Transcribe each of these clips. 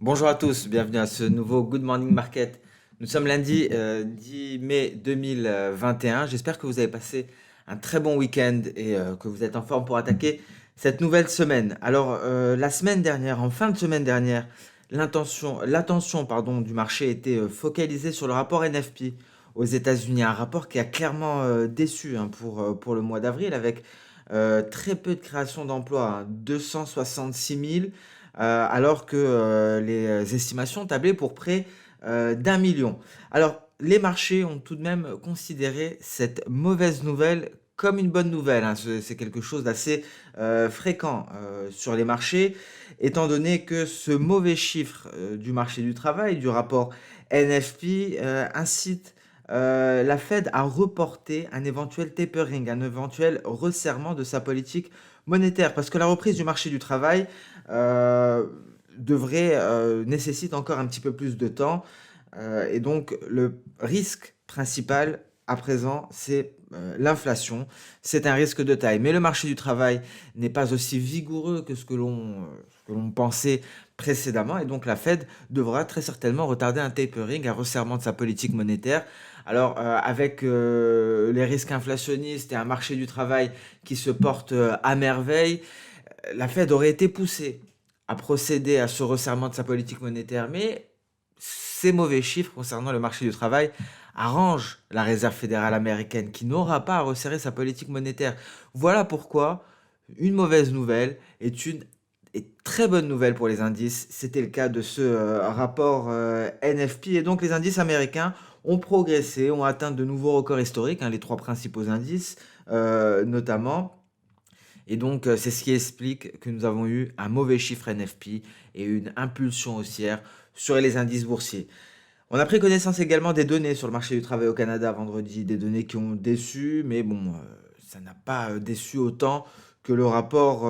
Bonjour à tous, bienvenue à ce nouveau Good Morning Market. Nous sommes lundi 10 mai 2021. J'espère que vous avez passé un très bon week-end et que vous êtes en forme pour attaquer cette nouvelle semaine. Alors, la semaine dernière, en fin de semaine dernière, l'attention du marché était focalisée sur le rapport NFP aux États-Unis. Un rapport qui a clairement déçu pour le mois d'avril avec très peu de création d'emplois, 266 000 alors que les estimations tablaient pour près d'1 million. Alors, les marchés ont tout de même considéré cette mauvaise nouvelle comme une bonne nouvelle, hein. C'est quelque chose d'assez fréquent sur les marchés, étant donné que ce mauvais chiffre du marché du travail, du rapport NFP, incite la Fed à reporter un éventuel tapering, un éventuel resserrement de sa politique monétaire, parce que la reprise du marché du travail euh, nécessite encore un petit peu plus de temps. Et donc, le risque principal à présent, c'est l'inflation. C'est un risque de taille. Mais le marché du travail n'est pas aussi vigoureux que ce que l'on pensait précédemment. Et donc, la Fed devra très certainement retarder un tapering, un resserrement de sa politique monétaire. Alors, avec les risques inflationnistes et un marché du travail qui se porte à merveille, la Fed aurait été poussée à procéder à ce resserrement de sa politique monétaire, mais ces mauvais chiffres concernant le marché du travail arrangent la Réserve fédérale américaine qui n'aura pas à resserrer sa politique monétaire. Voilà pourquoi une mauvaise nouvelle est une très bonne nouvelle pour les indices. C'était le cas de ce rapport NFP et donc les indices américains ont progressé, ont atteint de nouveaux records historiques, hein, les trois principaux indices notamment. Et donc, c'est ce qui explique que nous avons eu un mauvais chiffre NFP et une impulsion haussière sur les indices boursiers. On a pris connaissance également des données sur le marché du travail au Canada vendredi, des données qui ont déçu, mais bon, ça n'a pas déçu autant que le rapport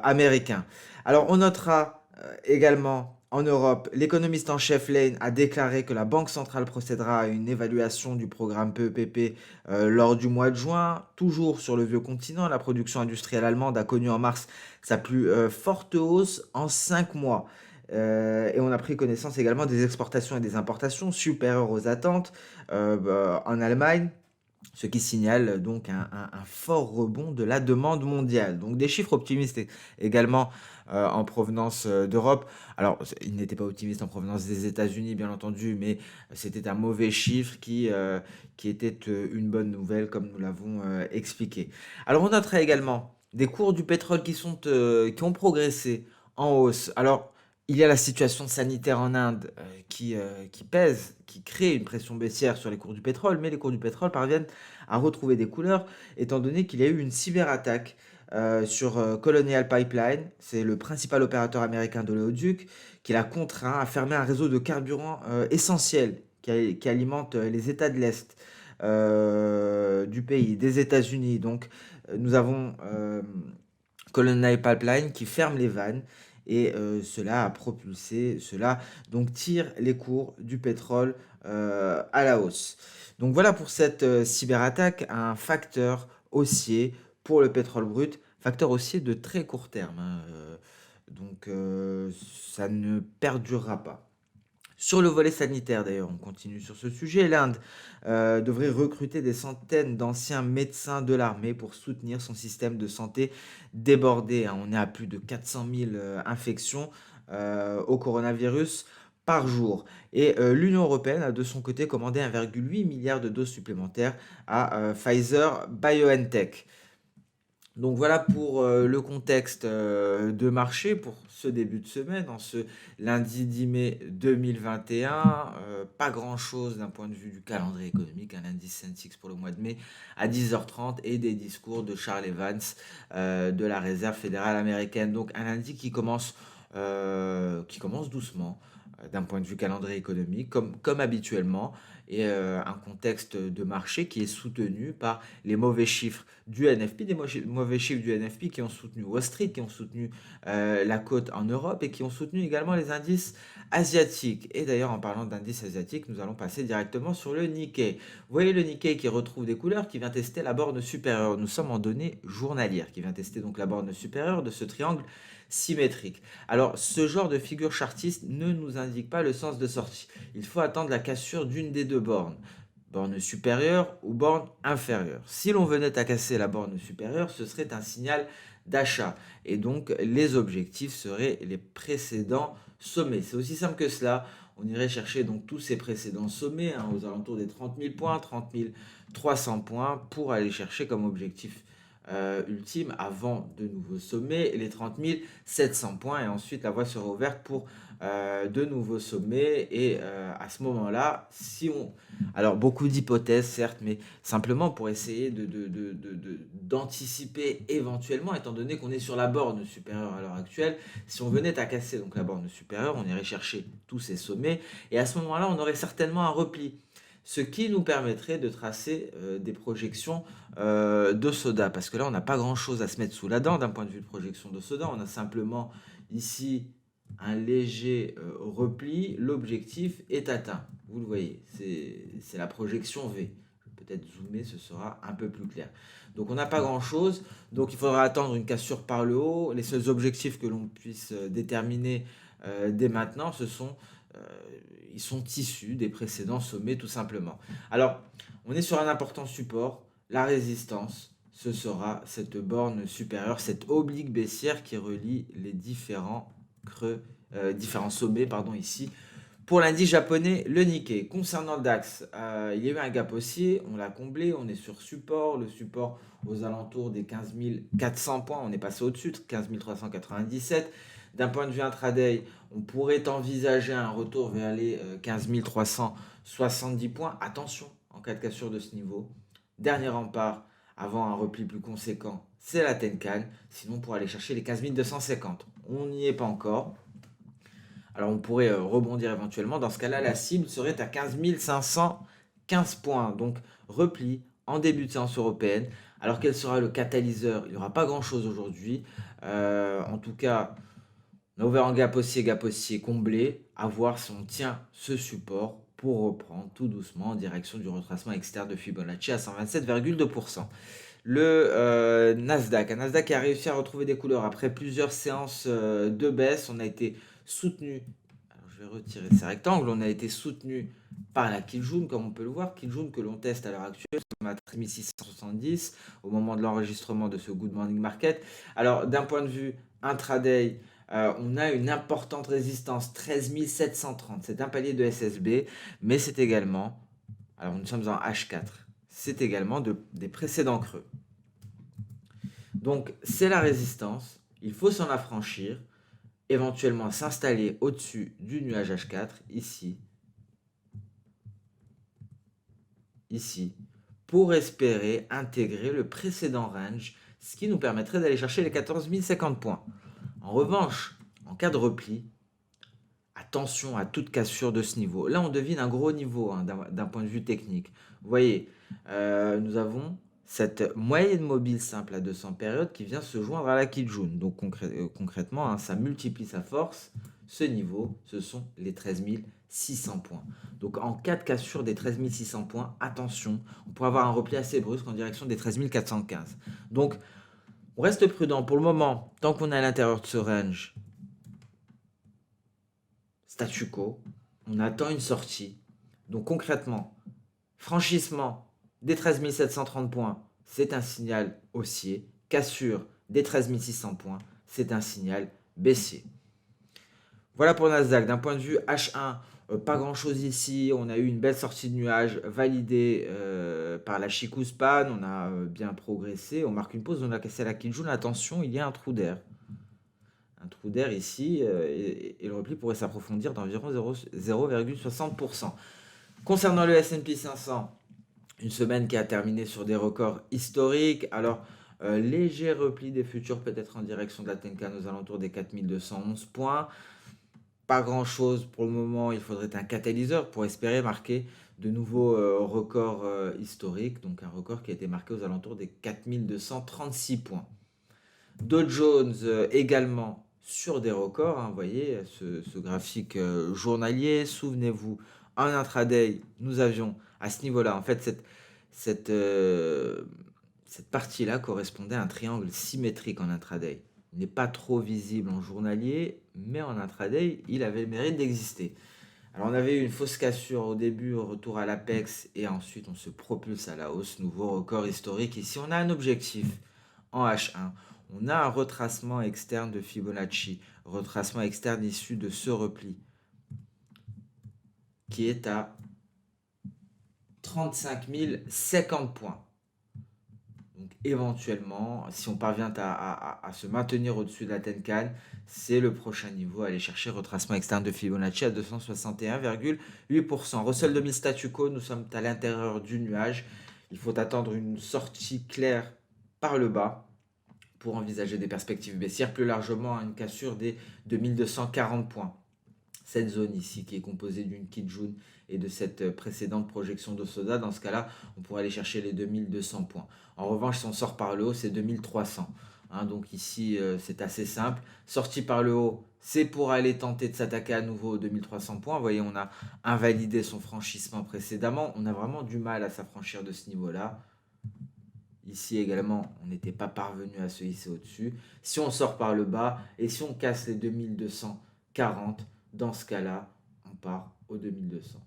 américain. Alors, on notera également en Europe, l'économiste en chef Lane a déclaré que la Banque centrale procédera à une évaluation du programme PEPP lors du mois de juin. Toujours sur le vieux continent, la production industrielle allemande a connu en mars sa plus forte hausse en 5 mois. Et on a pris connaissance également des exportations et des importations supérieures aux attentes en Allemagne, ce qui signale donc un fort rebond de la demande mondiale. Donc des chiffres optimistes également en provenance d'Europe. Alors, ils n'étaient pas optimistes en provenance des États-Unis, bien entendu, mais c'était un mauvais chiffre qui était une bonne nouvelle, comme nous l'avons expliqué. Alors, on notera également des cours du pétrole qui ont progressé en hausse. Alors, il y a la situation sanitaire en Inde qui pèse, qui crée une pression baissière sur les cours du pétrole, mais les cours du pétrole parviennent à retrouver des couleurs, étant donné qu'il y a eu une cyberattaque sur Colonial Pipeline, c'est le principal opérateur américain de l'oléoduc, qui l'a contraint à fermer un réseau de carburant essentiel qui alimente les États de l'Est du pays, des États-Unis. Donc, nous avons Colonial Pipeline qui ferme les vannes et cela donc tire les cours du pétrole à la hausse. Donc voilà pour cette cyberattaque, un facteur haussier pour le pétrole brut, facteur haussier de très court terme, hein, donc ça ne perdurera pas. Sur le volet sanitaire, d'ailleurs, on continue sur ce sujet. L'Inde devrait recruter des centaines d'anciens médecins de l'armée pour soutenir son système de santé débordé, hein. On est à plus de 400 000 infections au coronavirus par jour. Et l'Union européenne a de son côté commandé 1,8 milliard de doses supplémentaires à Pfizer BioNTech. Donc voilà pour le contexte de marché pour ce début de semaine, en ce lundi 10 mai 2021. Pas grand-chose d'un point de vue du calendrier économique, un indice Sensix pour le mois de mai à 10h30 et des discours de Charles Evans de la Réserve fédérale américaine. Donc un lundi qui commence doucement d'un point de vue calendrier économique, comme habituellement, et un contexte de marché qui est soutenu par les mauvais chiffres du NFP, des mauvais chiffres du NFP qui ont soutenu Wall Street, qui ont soutenu la côte en Europe et qui ont soutenu également les indices asiatiques. Et d'ailleurs, en parlant d'indices asiatiques, nous allons passer directement sur le Nikkei. Vous voyez le Nikkei qui retrouve des couleurs, qui vient tester la borne supérieure. Nous sommes en données journalières, qui vient tester donc la borne supérieure de ce triangle symétrique. Alors, ce genre de figure chartiste ne nous indique pas le sens de sortie. Il faut attendre la cassure d'une des deux bornes, borne supérieure ou borne inférieure. Si l'on venait à casser la borne supérieure, ce serait un signal d'achat. Et donc, les objectifs seraient les précédents sommets. C'est aussi simple que cela. On irait chercher donc tous ces précédents sommets, aux alentours des 30 000 points, 30 300 points, pour aller chercher comme objectif ultime avant de nouveaux sommets les 30 700 points, et ensuite la voie sera ouverte pour de nouveaux sommets. Et à ce moment-là, si on... Alors beaucoup d'hypothèses certes, mais simplement pour essayer d'anticiper éventuellement, étant donné qu'on est sur la borne supérieure à l'heure actuelle, si on venait à casser donc la borne supérieure, on irait chercher tous ces sommets, et à ce moment-là, on aurait certainement un repli, ce qui nous permettrait de tracer des projections de soda, parce que là, on n'a pas grand-chose à se mettre sous la dent d'un point de vue de projection de soda. On a simplement ici un léger repli. L'objectif est atteint. Vous le voyez, c'est la projection V. Je vais peut-être zoomer, ce sera un peu plus clair. Donc on n'a pas grand-chose, donc il faudra attendre une cassure par le haut. Les seuls objectifs que l'on puisse déterminer dès maintenant, ils sont issus des précédents sommets tout simplement. Alors, on est sur un important support, la résistance, ce sera cette borne supérieure, cette oblique baissière qui relie les différents sommets, ici. Pour l'indice japonais, le Nikkei. Concernant le DAX, il y a eu un gap haussier, on l'a comblé, on est sur support, le support aux alentours des 15 400 points, on est passé au-dessus de 15 397. D'un point de vue intraday, on pourrait envisager un retour vers les 15 370 points. Attention, en cas de cassure de ce niveau. Dernier rempart avant un repli plus conséquent, c'est la Tenkan. Sinon, pour aller chercher les 15 250. On n'y est pas encore. Alors, on pourrait rebondir éventuellement. Dans ce cas-là, la cible serait à 15 515 points. Donc, repli en début de séance européenne. Alors, quel sera le catalyseur? Il n'y aura pas grand-chose aujourd'hui. En tout cas, on a ouvert en gap haussier comblé, à voir si on tient ce support pour reprendre tout doucement en direction du retracement externe de Fibonacci à 127,2%. Le Nasdaq, un Nasdaq qui a réussi à retrouver des couleurs après plusieurs séances de baisse. On a été soutenu, alors je vais retirer ces rectangles, on a été soutenu par la Kijun, comme on peut le voir, Kijun que l'on teste à l'heure actuelle, on a 3670 au moment de l'enregistrement de ce Good Morning Market. Alors d'un point de vue intraday, on a une importante résistance, 13 730. C'est un palier de SSB, mais c'est également, alors nous sommes en H4, c'est également des précédents creux. Donc c'est la résistance, il faut s'en affranchir, éventuellement s'installer au-dessus du nuage H4, ici, pour espérer intégrer le précédent range, ce qui nous permettrait d'aller chercher les 14 050 points. En revanche, en cas de repli, attention à toute cassure de ce niveau. Là, on devine un gros niveau d'un point de vue technique. Vous voyez, nous avons cette moyenne mobile simple à 200 périodes qui vient se joindre à la Kijun. Donc concrètement, ça multiplie sa force. Ce niveau, ce sont les 13 600 points. Donc en cas de cassure des 13 600 points, attention, on pourrait avoir un repli assez brusque en direction des 13 415. Donc on reste prudent pour le moment, tant qu'on est à l'intérieur de ce range. Statu quo, on attend une sortie. Donc concrètement, franchissement des 13 730 points, c'est un signal haussier. Cassure des 13 600 points, c'est un signal baissier. Voilà pour Nasdaq. D'un point de vue H1, pas grand chose ici. On a eu une belle sortie de nuage validée par la Chikou Span. On a bien progressé. On marque une pause. On a cassé la Kijun. Attention, il y a un trou d'air. Un trou d'air ici. Et le repli pourrait s'approfondir d'environ 0,60%. Concernant le S&P 500, une semaine qui a terminé sur des records historiques. Alors, léger repli des futurs peut-être en direction de la Tenkan aux alentours des 4211 points. Pas grand chose pour le moment, il faudrait un catalyseur pour espérer marquer de nouveaux records historiques, donc un record qui a été marqué aux alentours des 4236 points. Dow Jones également sur des records, vous voyez ce graphique journalier, souvenez-vous, en intraday, nous avions à ce niveau-là, en fait cette partie-là correspondait à un triangle symétrique en intraday. Il n'est pas trop visible en journalier, mais en intraday, il avait le mérite d'exister. Alors on avait eu une fausse cassure au début, au retour à l'apex, et ensuite on se propulse à la hausse, nouveau record historique. Ici on a un objectif en H1, on a un retracement externe de Fibonacci, retracement externe issu de ce repli, qui est à 35 050 points. Donc éventuellement, si on parvient à se maintenir au-dessus de la Tenkan, c'est le prochain niveau à aller chercher retracement externe de Fibonacci à 261,8%. Russell 2000 statu quo, nous sommes à l'intérieur du nuage. Il faut attendre une sortie claire par le bas pour envisager des perspectives baissières, plus largement une cassure des 2240 points. Cette zone ici qui est composée d'une Kijun et de cette précédente projection d'Osoda, dans ce cas-là, on pourrait aller chercher les 2200 points. En revanche, si on sort par le haut, c'est 2300. Donc ici, c'est assez simple. Sortie par le haut, c'est pour aller tenter de s'attaquer à nouveau aux 2300 points. Vous voyez, on a invalidé son franchissement précédemment. On a vraiment du mal à s'affranchir de ce niveau-là. Ici également, on n'était pas parvenu à se hisser au-dessus. Si on sort par le bas et si on casse les 2240, dans ce cas-là, on part au 2200.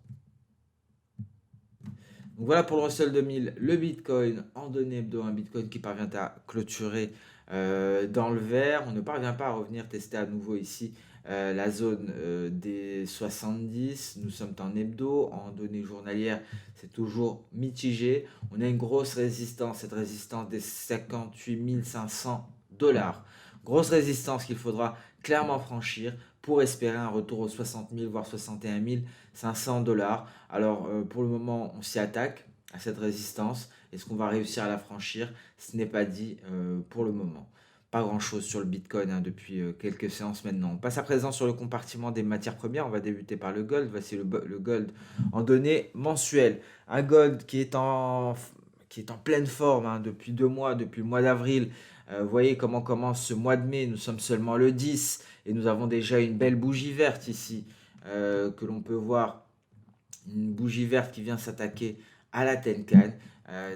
Donc voilà pour le Russell 2000, le Bitcoin en données hebdo, un Bitcoin qui parvient à clôturer dans le vert. On ne parvient pas à revenir tester à nouveau ici la zone des 70. Nous sommes en hebdo, en données journalières, c'est toujours mitigé. On a une grosse résistance, cette résistance des 58 500 $. Grosse résistance qu'il faudra clairement franchir pour espérer un retour aux 60 000 voire 61 500 $. Alors pour le moment on s'y attaque à cette résistance. Est-ce qu'on va réussir à la franchir? Ce n'est pas dit pour le moment. Pas grand chose sur le Bitcoin depuis quelques séances maintenant. On passe à présent sur le compartiment des matières premières. On va débuter par le gold. Voici le gold en données mensuelles. Un gold qui est en pleine forme depuis 2 mois, depuis le mois d'avril. Vous voyez comment commence ce mois de mai. Nous sommes seulement le 10 et nous avons déjà une belle bougie verte ici que l'on peut voir. Une bougie verte qui vient s'attaquer à la Tenkan.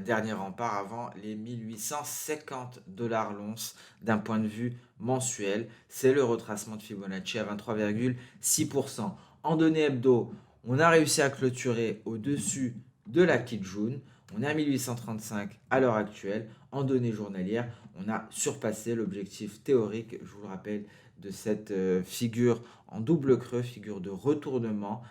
Dernier rempart avant les 1850 $ l'once d'un point de vue mensuel. C'est le retracement de Fibonacci à 23,6%. En données hebdo, on a réussi à clôturer au-dessus de la Kijun. On est à 1835 à l'heure actuelle. En données journalières, on a surpassé l'objectif théorique, je vous le rappelle, de cette figure en double creux, figure de retournement.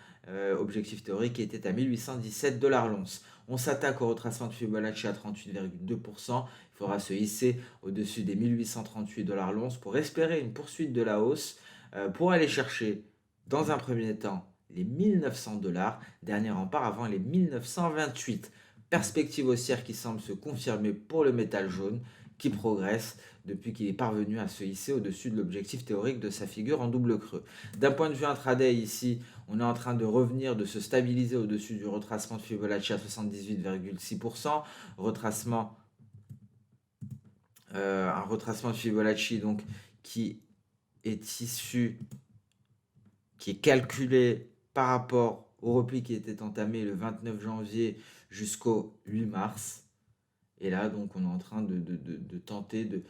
Objectif théorique qui était à 1817 $ l'once. On s'attaque au retracement de Fibonacci à 38,2%. Il faudra se hisser au-dessus des 1838 $ l'once pour espérer une poursuite de la hausse, pour aller chercher dans un premier temps les 1900 $, dernier rempart avant les 1928. Perspective haussière qui semble se confirmer pour le métal jaune qui progresse depuis qu'il est parvenu à se hisser au-dessus de l'objectif théorique de sa figure en double creux. D'un point de vue intraday, ici, on est en train de revenir, de se stabiliser au-dessus du retracement de Fibonacci à 78,6%. Un retracement de Fibonacci donc, qui est issu, qui est calculé par rapport au repli qui était entamé le 29 janvier jusqu'au 8 mars. Et là, donc, on est en train de tenter de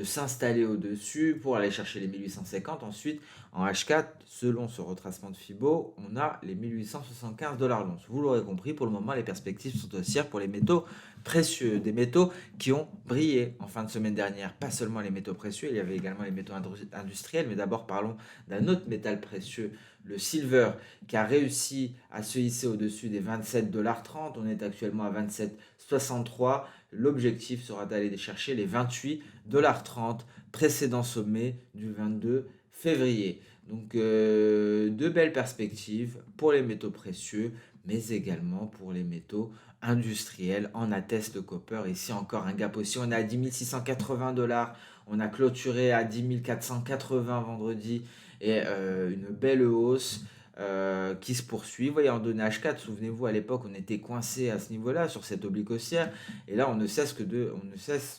s'installer au-dessus pour aller chercher les 1850. Ensuite, en H4, selon ce retracement de Fibo, on a les 1875 $ l'once. Vous l'aurez compris, pour le moment, les perspectives sont haussières pour les métaux précieux, des métaux qui ont brillé en fin de semaine dernière. Pas seulement les métaux précieux, il y avait également les métaux industriels, mais d'abord parlons d'un autre métal précieux, le silver, qui a réussi à se hisser au-dessus des 27,30 $. On est actuellement à 27,63 $. L'objectif sera d'aller chercher les 28,30 $, précédent sommet du 22 février. Donc de belles perspectives pour les métaux précieux, mais également pour les métaux industriels. En atteste le copper. Ici encore un gap aussi. On est à 10 680 $. On a clôturé à 10 480 vendredi et une belle hausse. Qui se poursuit. Vous voyez, en données H4, souvenez-vous, à l'époque, on était coincé à ce niveau-là, sur cette oblique haussière. Et là, on ne cesse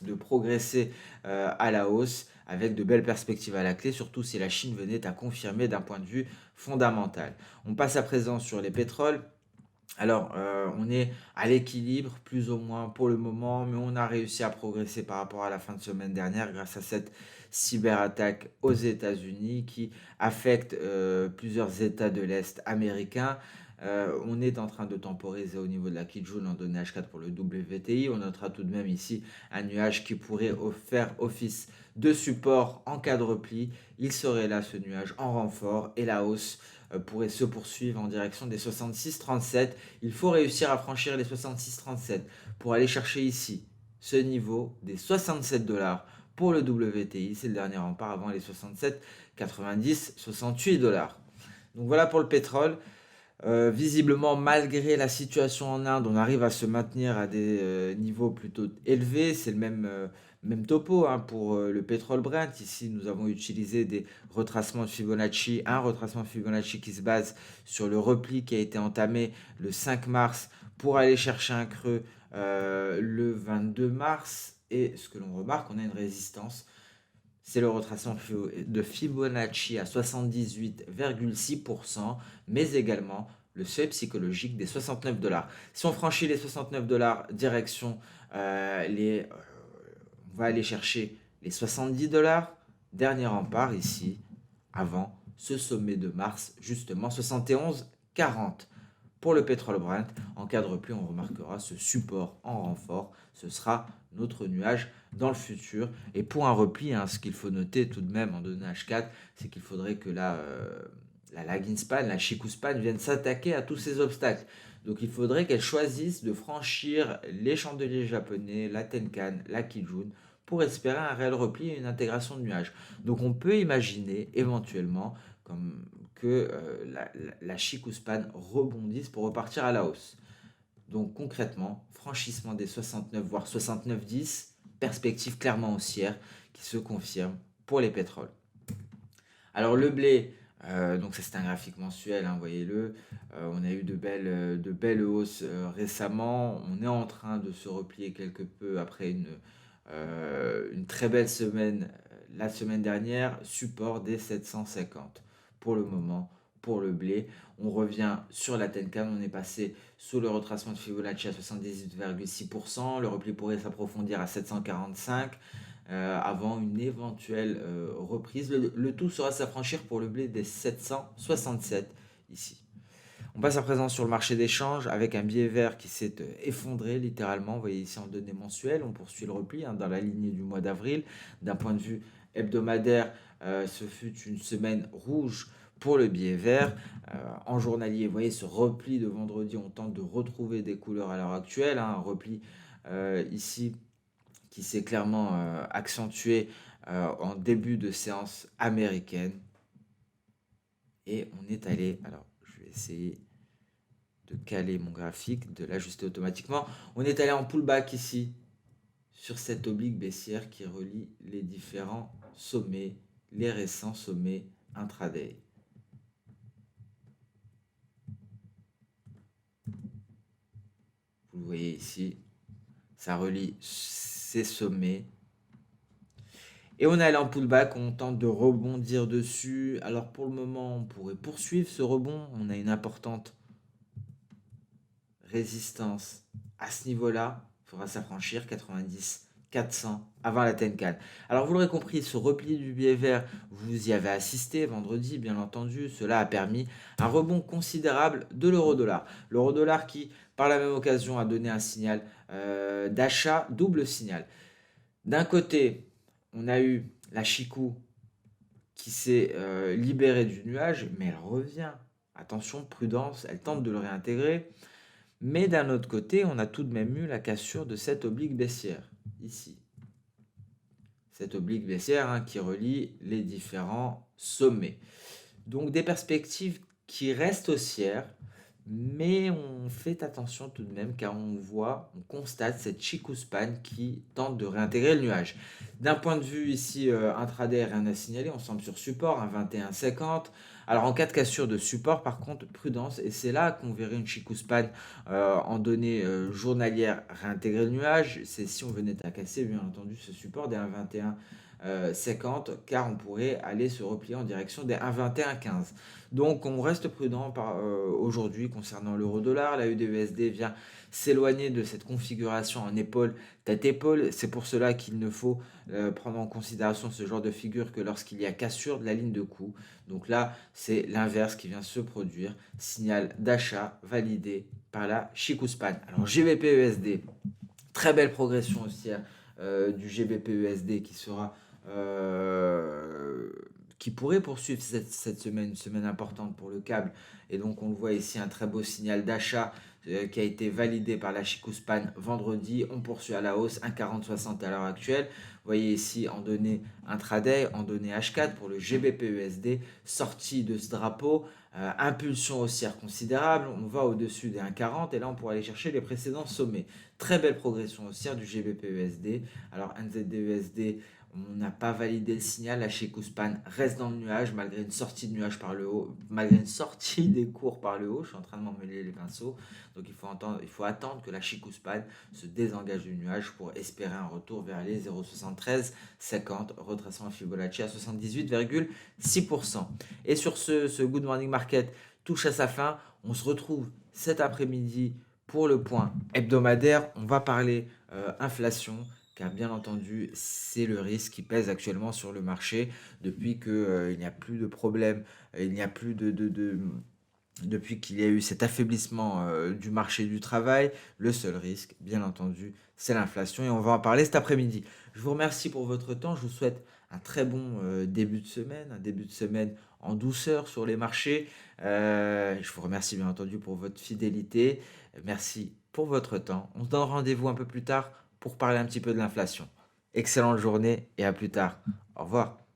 de progresser à la hausse, avec de belles perspectives à la clé, surtout si la Chine venait à confirmer d'un point de vue fondamental. On passe à présent sur les pétroles. Alors, on est à l'équilibre plus ou moins pour le moment, mais on a réussi à progresser par rapport à la fin de semaine dernière grâce à cette cyberattaque aux États-Unis qui affecte, plusieurs États de l'Est américain. On est en train de temporiser au niveau de la Kijun en données H4 pour le WTI. On notera tout de même ici un nuage qui pourrait faire office de support en cas de repli. Il serait là ce nuage en renfort et la hausse pourrait se poursuivre en direction des 66,37. Il faut réussir à franchir les 66,37 pour aller chercher ici ce niveau des 67 dollars pour le WTI. C'est le dernier rempart avant les 67,90, 68 dollars. Donc voilà pour le pétrole. Visiblement, malgré la situation en Inde, on arrive à se maintenir à des niveaux plutôt élevés. C'est le même topo hein, pour le pétrole Brent. Ici, nous avons utilisé des retracements de Fibonacci, un retracement de Fibonacci qui se base sur le repli qui a été entamé le 5 mars pour aller chercher un creux le 22 mars. Et ce que l'on remarque, on a une résistance. C'est le retracement de Fibonacci à 78,6%, mais également le seuil psychologique des 69 dollars. Si on franchit les 69 dollars, direction on va aller chercher les 70 dollars. Dernier rempart ici, avant ce sommet de mars, justement 71,40. Pour le pétrole Brent, en cas de repli, on remarquera ce support en renfort. Ce sera notre nuage dans le futur. Et pour un repli, hein, ce qu'il faut noter tout de même en données H4, c'est qu'il faudrait que la lagging span, la Chikou span vienne s'attaquer à tous ces obstacles. Donc il faudrait qu'elle choisisse de franchir les chandeliers japonais, la Tenkan, la Kijun, pour espérer un réel repli et une intégration de nuages. Donc on peut imaginer éventuellement comme que la Chikou span rebondisse pour repartir à la hausse. Donc concrètement, franchissement des 69 voire 69,10, perspective clairement haussière qui se confirme pour les pétroles. Alors le blé, donc ça c'est un graphique mensuel, hein, voyez-le. On a eu de belles hausses récemment. On est en train de se replier quelque peu après une très belle semaine la semaine dernière. Support des 750 pour le moment pour le blé. On revient sur la Tenkan, on est passé sous le retracement de Fibonacci à 78,6%. Le repli pourrait s'approfondir à 745 avant une éventuelle reprise. Le tout sera s'affranchir pour le blé des 767 ici. On passe à présent sur le marché d'échange avec un billet vert qui s'est effondré littéralement. Vous voyez ici en données mensuelles, on poursuit le repli hein, dans la lignée du mois d'avril. D'un point de vue hebdomadaire, ce fut une semaine rouge pour le billet vert. En journalier, vous voyez ce repli de vendredi, on tente de retrouver des couleurs à l'heure actuelle. Hein, un repli ici qui s'est clairement accentué en début de séance américaine. Et on est allé, alors je vais essayer de caler mon graphique, de l'ajuster automatiquement. On est allé en pullback ici, sur cette oblique baissière qui relie les différents sommets, les récents sommets intraday. Vous le voyez ici, ça relie ces sommets. Et on est allé en pullback, on tente de rebondir dessus. Alors pour le moment, on pourrait poursuivre ce rebond. On a une importante résistance à ce niveau-là. Il faudra s'affranchir 90 400 avant la Tenkan. Alors vous l'aurez compris, ce repli du billet vert, vous y avez assisté vendredi, bien entendu. Cela a permis un rebond considérable de l'euro-dollar. L'euro-dollar qui, par la même occasion, a donné un signal d'achat, double signal. D'un côté, on a eu la Chikou qui s'est libérée du nuage, mais elle revient. Attention, prudence, elle tente de le réintégrer. Mais d'un autre côté, on a tout de même eu la cassure de cette oblique baissière, ici. Cette oblique baissière hein, qui relie les différents sommets. Donc des perspectives qui restent haussières, mais on fait attention tout de même car on constate cette Chikou span qui tente de réintégrer le nuage. D'un point de vue ici intraday, rien à signaler, on semble sur support, un 21,50. Alors en cas de cassure de support, par contre, prudence, et c'est là qu'on verrait une Chikou span en données journalières réintégrer le nuage. C'est si on venait à casser, bien entendu, ce support des 1,21 50 car on pourrait aller se replier en direction des 1,2115. Donc on reste prudent aujourd'hui concernant l'euro-dollar. La USD vient s'éloigner de cette configuration en épaule tête-épaule. C'est pour cela qu'il ne faut prendre en considération ce genre de figure que lorsqu'il y a cassure de la ligne de coût. Donc là, c'est l'inverse qui vient se produire. Signal d'achat validé par la Chikuspan. Alors GBP-USD, très belle progression haussière du GBP-USD qui pourrait poursuivre cette semaine, une semaine importante pour le câble. Et donc on le voit ici, un très beau signal d'achat qui a été validé par la Chikuspan vendredi. On poursuit à la hausse, 1,4060 à l'heure actuelle. Vous voyez ici en données intraday, en données H4 pour le GBP-USD, sortie de ce drapeau, impulsion haussière considérable. On va au-dessus des 1,40 et là on pourra aller chercher les précédents sommets. Très belle progression haussière du GBP-USD. Alors NZD-USD, on n'a pas validé le signal. La Chikuspan reste dans le nuage malgré une sortie de nuage par le haut, malgré une sortie des cours par le haut. Je suis en train de m'emmêler les pinceaux. Donc il faut attendre que la Chikuspan se désengage du nuage pour espérer un retour vers les 0,7350, retraçant un Fibonacci à 78,6%. Et sur ce Good Morning Market touche à sa fin. On se retrouve cet après-midi pour le point hebdomadaire. On va parler inflation, car bien entendu, c'est le risque qui pèse actuellement sur le marché depuis qu'il n'y a plus de problème, il n'y a plus depuis qu'il y a eu cet affaiblissement du marché du travail. Le seul risque, bien entendu, c'est l'inflation et on va en parler cet après-midi. Je vous remercie pour votre temps. Je vous souhaite un très bon début de semaine, un début de semaine en douceur sur les marchés. Je vous remercie bien entendu pour votre fidélité. Merci pour votre temps. On se donne rendez-vous un peu plus tard pour parler un petit peu de l'inflation. Excellente journée et à plus tard. Au revoir.